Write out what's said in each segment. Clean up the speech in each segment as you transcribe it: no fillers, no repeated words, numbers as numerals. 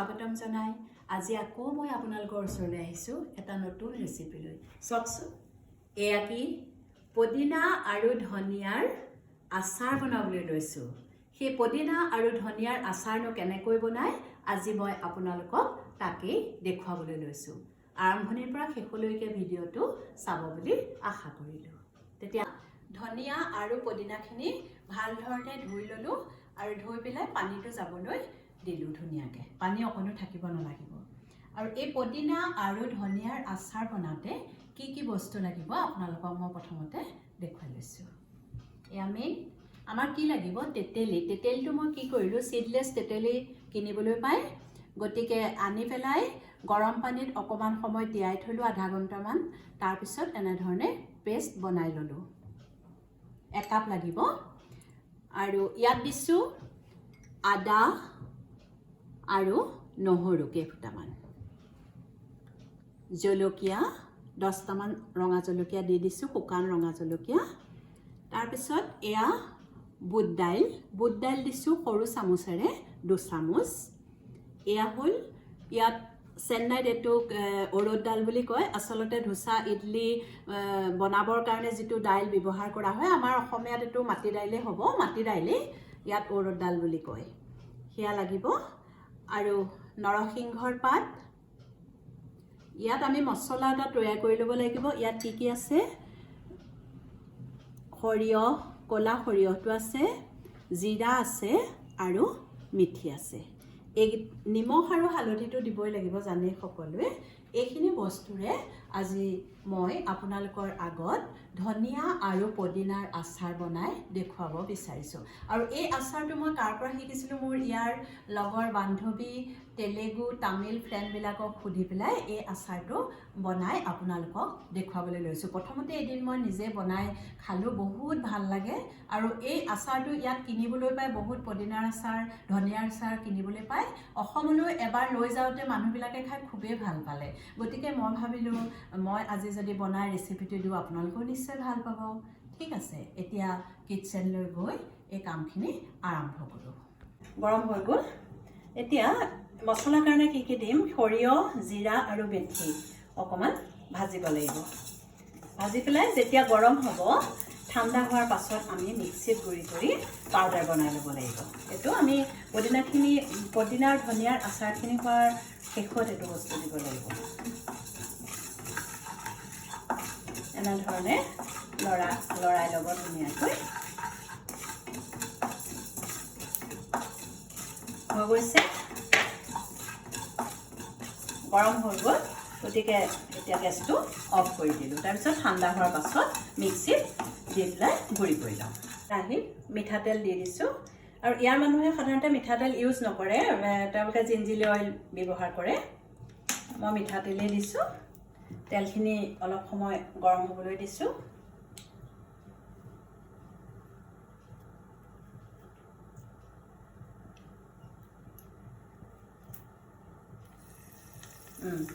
স্বাগতম জনাই আজি আকৌ মই আপোনালোকৰ ওচৰলৈ আহিছোঁ এটা নতুন ৰেচিপি লৈ চাওকচোন এয়া কি পদিনা আৰু ধনিয়াৰ আচাৰ বনাবলৈ লৈছোঁ সেই পদিনা আৰু ধনিয়াৰ আচাৰনো কেনেকৈ বনায় আজি মই আপোনালোকক তাকেই দেখুৱাবলৈ লৈছোঁ আৰম্ভণিৰ পৰা শেষলৈকে ভিডিঅ'টো চাব বুলি আশা কৰিলোঁ তেতিয়া ধনিয়া আৰু পদিনাখিনি ভালধৰণে ধুই ল'লোঁ আৰু ধুই পেলাই পানীটো যাবলৈ দিলোঁ ধুনীয়াকৈ পানী অকণো থাকিব নালাগিব আৰু এই পদিনা আৰু ধনিয়াৰ আচাৰ বনাওঁতে কি কি বস্তু লাগিব আপোনালোকক মই প্ৰথমতে দেখুৱাই লৈছোঁ এয়া মেইন আমাৰ কি লাগিব তেতেলীটো মই কি কৰিলোঁ সিডলেছ তেতেলী কিনিবলৈ পাই গতিকে আনি পেলাই গৰম পানীত অকণমান সময় তিয়াই থলোঁ আধা ঘণ্টামান তাৰপিছত এনেধৰণে পেষ্ট বনাই ল'লোঁ একাপ লাগিব আৰু ইয়াত দিছোঁ আদা আৰু নহৰু কেইফুটামান জলকীয়া 10টামান ৰঙা জলকীয়া দি দিছোঁ শুকান ৰঙা জলকীয়া তাৰপিছত এয়া বুট দাইল দিছোঁ সৰু চামুচেৰে 2 চামুচ এয়া হ'ল ইয়াত চেন্নাইত এইটো উৰদ দাল বুলি কয় আচলতে ধোচা ইডলি বনাবৰ কাৰণে যিটো দাইল ব্যৱহাৰ কৰা হয় আমাৰ অসমীয়াত এইটো মাটি দাইলে হ'ব মাটি দাইলে ইয়াত উৰদ দাল বুলি কয় সেয়া লাগিব আৰু নৰসিংহৰ পাত ইয়াত আমি মছলা এটা তৈয়াৰ কৰি ল'ব লাগিব ইয়াত কি আছে সৰিয়হ ক'লা সৰিয়হটো আছে জিৰা আছে আৰু মিঠি আছে এই নিমখ আৰু হালধিটো দিবই লাগিব জানে সকলোৱে এইখিনি বস্তুৰে আজি মই আপোনালোকৰ আগত ধনিয়া আৰু পদিনাৰ আচাৰ বনাই দেখুৱাব বিচাৰিছোঁ আৰু এই আচাৰটো মই কাৰ পৰা শিকিছিলোঁ মোৰ ইয়াৰ লগৰ বান্ধৱী তেলেগু তামিল ফ্ৰেণ্ডবিলাকক সুধি পেলাই এই আচাৰটো বনাই আপোনালোকক দেখুৱাবলৈ লৈছোঁ প্ৰথমতে এদিন মই নিজে বনাই খালোঁ বহুত ভাল লাগে আৰু এই আচাৰটো ইয়াত কিনিবলৈ পাই বহুত পদিনাৰ আচাৰ ধনিয়াৰ আচাৰ কিনিবলৈ পাই অসমলৈ এবাৰ লৈ যাওঁতে মানুহবিলাকে খাই খুবেই ভাল পালে গতিকে মই ভাবিলোঁ মই আজি যদি বনাই ৰেচিপিটো দিওঁ আপোনালোকেও নিশ্চয় ভাল পাব ঠিক আছে এতিয়া কিটচেনলৈ গৈ এই কামখিনি আৰম্ভ কৰোঁ গৰম হৈ গ'ল এতিয়া মছলাৰ কাৰণে কি দিম সৰিয়হ জিৰা আৰু মেথি অকণমান ভাজিব লাগিব ভাজি পেলাই যেতিয়া গৰম হ'ব ঠাণ্ডা হোৱাৰ পাছত আমি মিক্সিত গুড়ি কৰি পাউডাৰ বনাই ল'ব লাগিব এইটো আমি পদিনাৰ ধনিয়াৰ আচাৰখিনি হোৱাৰ শেষত এইটো বস্তু দিব লাগিব এনেধৰণে লৰাই ল'ব ধুনীয়াকৈ হৈ গৈছে গৰম হৈ গ'ল গতিকে এতিয়া গেছটো অফ কৰি দিলোঁ তাৰপিছত ঠাণ্ডা হোৱাৰ পাছত মিক্সিত দি পেলাই গুড়ি কৰি লওঁ কেৰাহীত মিঠাতেল দি দিছোঁ আৰু ইয়াৰ মানুহে সাধাৰণতে মিঠাতেল ইউজ নকৰে তেওঁলোকে জিঞ্জিলি অইল ব্যৱহাৰ কৰে মই মিঠাতেলেই দিছোঁ তেলখিনি অলপ সময় গৰম হ'বলৈ দিছোঁ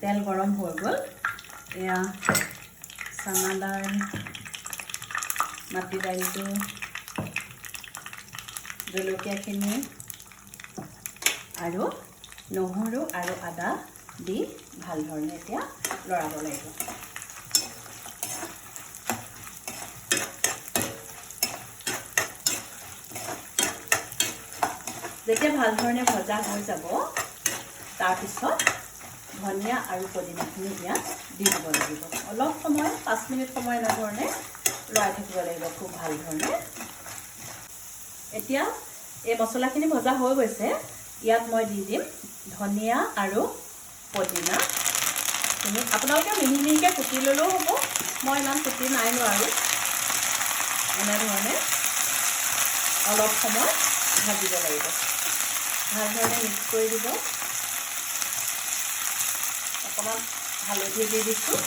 তেল গৰম হৈ গ'ল এয়া চানা দাইল মাটি দাইলটো জলকীয়াখিনি আৰু নহৰু আৰু আদা দি ভালধৰণে এতিয়া লৰাব লাগিব যেতিয়া ভালধৰণে ভজা হৈ যাব তাৰপিছত ধনিয়া আৰু পদিনাখিনি ইয়াত দি দিব লাগিব অলপ সময় 5 মিনিট সময় এনেধৰণে লৰাই থাকিব লাগিব খুব ভালধৰণে এতিয়া এই মছলাখিনি ভজা হৈ গৈছে ইয়াত মই দি দিম ধনিয়া আৰু পদিনাখিনি আপোনালোকে মিহি মিহিকৈ কুটি ল'লেও হ'ব মই ইমান কুটি নাই নোৱাৰোঁ এনেধৰণে অলপ সময় ভাজিব লাগিব ভালধৰণে মিক্স কৰি দিব অকণমান হালধি দি দিছোঁ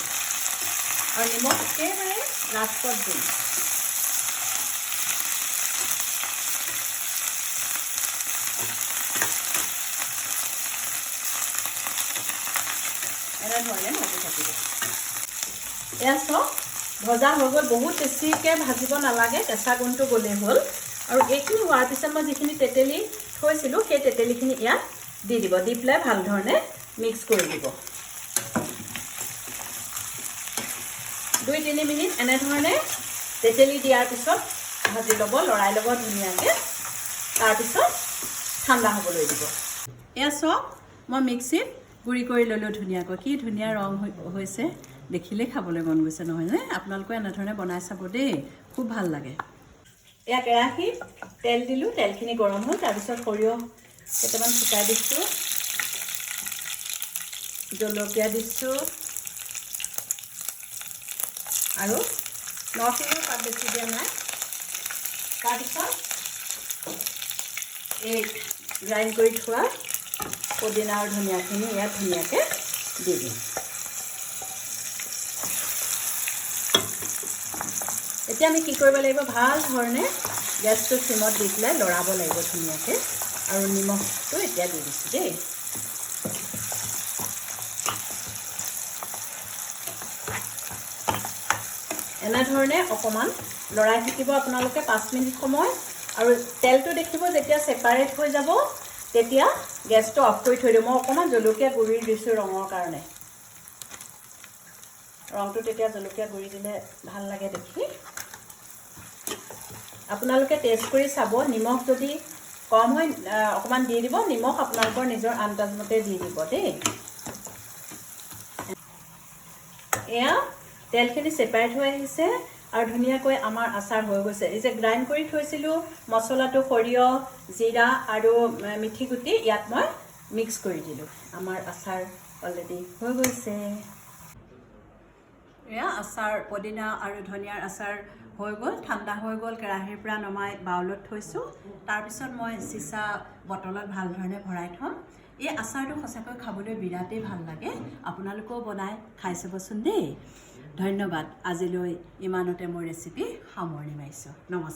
আৰু নিমখ একেবাৰে লাষ্টত দিম এনেধৰণে ভাজি থাকিব এয়া চব ভজা হৈ গ'ল বহুত বেছিকৈ ভাজিব নালাগে কেঁচা গুণটো গ'লেই হ'ল আৰু এইখিনি হোৱাৰ পিছত মই যিখিনি তেতেলী থৈছিলোঁ সেই তেতেলীখিনি ইয়াত দি দিব, দি পেলাই ভাল ধৰণে মিক্স কৰি দিব। 2-3 মিনিট এনেধৰণে তেতেলী দিয়াৰ পিছত ভাজি ল'ব, লৰাই ল'ব ধুনীয়াকৈ। তাৰপিছত ঠাণ্ডা হ'বলৈ দিব। এয়া চাওক, মই মিক্সিত গুড়ি কৰি ল'লোঁ ধুনীয়াকৈ। কি ধুনীয়া ৰং হৈছে, দেখিলেই খাবলৈ মন গৈছে নহয়নে? আপোনালোকে এনেধৰণে বনাই চাব দেই, খুব ভাল লাগে। এয়া কেৰাহীত তেল দিলোঁ, তেলখিনি গৰম হ'ল। তাৰপিছত সৰিয়হ কেইটামান শুকাই দিছোঁ, জলকীয়া দিছোঁ আৰু নৰসিংহৰ পাত বেছি দিয়া নাই। তাৰপিছত এই গ্ৰাইণ্ড কৰি থোৱা পদিনা আৰু ধনিয়াখিনি ইয়াত ধুনীয়াকৈ দি দিম। এতিয়া আমি কি কৰিব লাগিব, ভাল ধৰণে গেছটো চিমত দি পেলাই লৰাব লাগিব ধুনীয়াকৈ। আৰু নিমখটো এতিয়া দি দিছোঁ দেই। এনেধৰণে অকণমান লৰাই থাকিব আপোনালোকে 5 মিনিট সময়। আৰু তেলটো দেখিব যেতিয়া ছেপাৰেট হৈ যাব তেতিয়া গেছটো অফ কৰি থৈ দিওঁ। মই অকণমান জলকীয়া গুড়ি দিছোঁ ৰঙৰ কাৰণে। ৰংটো তেতিয়া জলকীয়া গুড়ি দিলে ভাল লাগে দেখি। আপোনালোকে টেষ্ট কৰি চাব, নিমখ যদি কম হয় অকণমান দি দিব, নিমখ আপোনালোকৰ নিজৰ আন্দাজমতে দি দিব দেই। এয়া তেলখিনি ছেপাৰেট হৈ আহিছে আৰু ধুনীয়াকৈ আমাৰ আচাৰ হৈ গৈছে। এই যে গ্ৰাইণ্ড কৰি থৈছিলোঁ মছলাটো, সৰিয়হ, জিৰা আৰু মিঠি গুটি, ইয়াত মই মিক্স কৰি দিলোঁ। আমাৰ আচাৰ অলৰেডি হৈ গৈছে। এয়া আচাৰ, পদিনা আৰু ধনিয়াৰ আচাৰ হৈ গ'ল, ঠাণ্ডা হৈ গ'ল। কেৰাহীৰ পৰা নমাই বাউলত থৈছোঁ। তাৰপিছত মই চিচা বটলত ভাল ধৰণে ভৰাই থ'ম। এই আচাৰটো সঁচাকৈ খাবলৈ বিৰাটেই ভাল লাগে। আপোনালোকেও বনাই খাই চাবচোন দেই। ধন্যবাদ। আজিলৈ ইমানতে মোৰ ৰেচিপি সামৰণি মাৰিছোঁ। নমস্কাৰ।